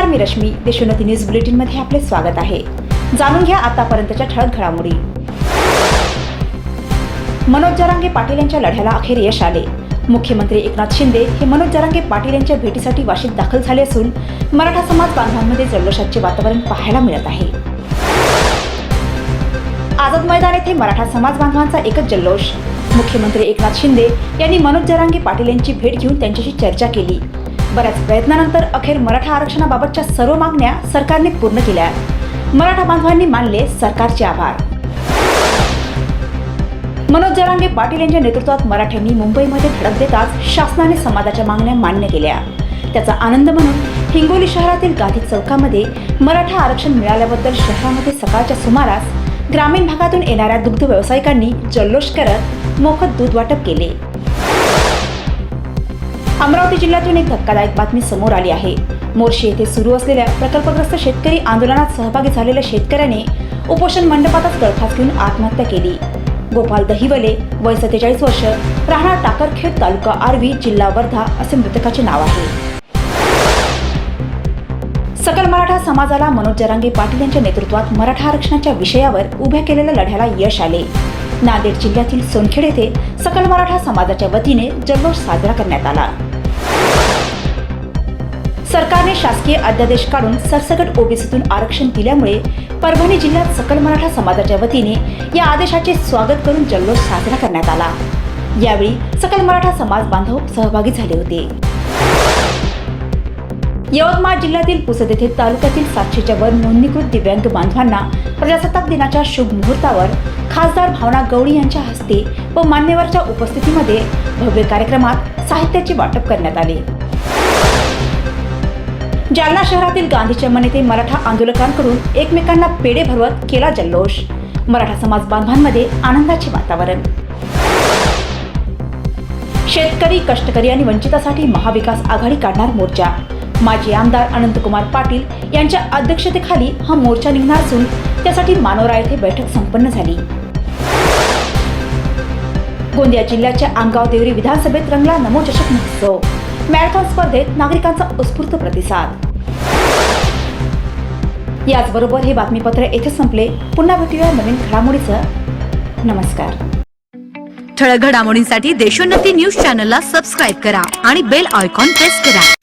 नमस्कार, मी Rashmi. Deshonnati news bulletin मध्ये आपले स्वागत आहे. जाणून घ्या आतापर्यंतच्या ठळक घडामोडी. मनोज जरांगे पाटील यांच्या लढ्याला अखेर यश आले. मुख्यमंत्री एकनाथ शिंदे हे मनोज जरांगे पाटील यांच्या भेटीसाठी वाशीत दाखल झाले असून मराठा समाज बांधवांमध्ये जल्लोषाचे वातावरण पाहायला मिळत आहे. आझाद मैदान येथे मराठा समाज बांधवांचा एकच जल्लोष. मुख्यमंत्री एकनाथ शिंदे यांनी मनोज जरांगे पाटील यांची भेट घेऊन त्यांच्याशी चर्चा केली. बऱ्याच प्रयत्नानंतर अखेर मराठा आरक्षणाबाबतच्या सर्व मागण्या सरकारने पूर्ण केल्या. मराठा बांधवांनी मानले सरकारचे आभार. मनोज जरांगे पाटील यांच्या नेतृत्वात मराठ्यांनी मुंबईमध्ये धडक देताच शासनाने समाजाच्या मागण्या मान्य केल्या. त्याचा आनंद म्हणून हिंगोली शहरातील गांधी चौकामध्ये मराठा आरक्षण मिळाल्याबद्दल शहरामध्ये सकाळच्या सुमारास ग्रामीण भागातून येणाऱ्या दुग्ध व्यावसायिकांनी जल्लोष करत मोफत दूध वाटप केले. अमरावती जिल्ह्यातून एक धक्कादायक बातमी समोर आली आहे. मोर्शी येथे सुरू असलेल्या प्रकल्पग्रस्त शेतकरी आंदोलनात सहभागी झालेल्या शेतकऱ्याने उपोषण मंडपातच गळफास घेऊन आत्महत्या केली. गोपाल दहिवले, वय 47 वर्ष, राहणार टाकरखेड, तालुका आर्वी, जिल्हा वर्धा असे मृतकाचे नाव आहे. सकल मराठा समाजाला मनोज जरांगे पाटील यांच्या नेतृत्वात मराठा आरक्षणाच्या विषयावर उभ्या केलेल्या लढ्याला यश आले. नांदेड जिल्ह्यातील सोनखेड येथे सकल मराठा समाजाच्या वतीने जल्लोष साजरा करण्यात आला. सरकारने शासकीय अध्यादेश काढून सरसकट ओबीसीतून आरक्षण दिल्यामुळे परभणी जिल्ह्यात सकल मराठा समाजाच्या वतीने या आदेशाचे स्वागत करून जल्लोष साजरा करण्यात आला. यावेळी सकल मराठा समाज बांधव सहभागी झाले होते. यवतमाळ जिल्ह्यातील पुसद येथे तालुक्यातील 700च्या वर नोंदणीकृत दिव्यांग बांधवांना प्रजासत्ताक दिनाच्या शुभ मुहूर्तावर खासदार भावना गवळी यांच्या हस्ते व मान्यवरच्या उपस्थितीमध्ये भव्य कार्यक्रमात साहित्याचे वाटप करण्यात आले. जालना शहरातील गांधी चौक येथे मराठा आंदोलकांकडून एकमेकांना पेढे भरवत केला जल्लोष. मराठा समाज बांधवांमध्ये आनंदाचे वातावरण. शेतकरी, कष्टकरी आणि वंचितासाठी महाविकास आघाडी काढणार मोर्चा. माजी आमदार अनंतकुमार पाटील यांच्या अध्यक्षतेखाली हा मोर्चा निघणार असून त्यासाठी मानोरा येथे बैठक संपन्न झाली. गोंदिया जिल्ह्याच्या आंगाव देवरी विधानसभेत रंगला नमो चषक महोत्सव. मॅरेथॉन स्पर्धेत नागरिकांचा उत्स्फूर्त प्रतिसाद. याचबरोबर हे बातमीपत्र येथे संपले. पुन्हा भेटूया नवीन घडामोडीसह. नमस्कार. ठळक घडामोडींसाठी देशोन्नती न्यूज चॅनलला सबस्क्राईब करा आणि बेल आयकॉन प्रेस करा.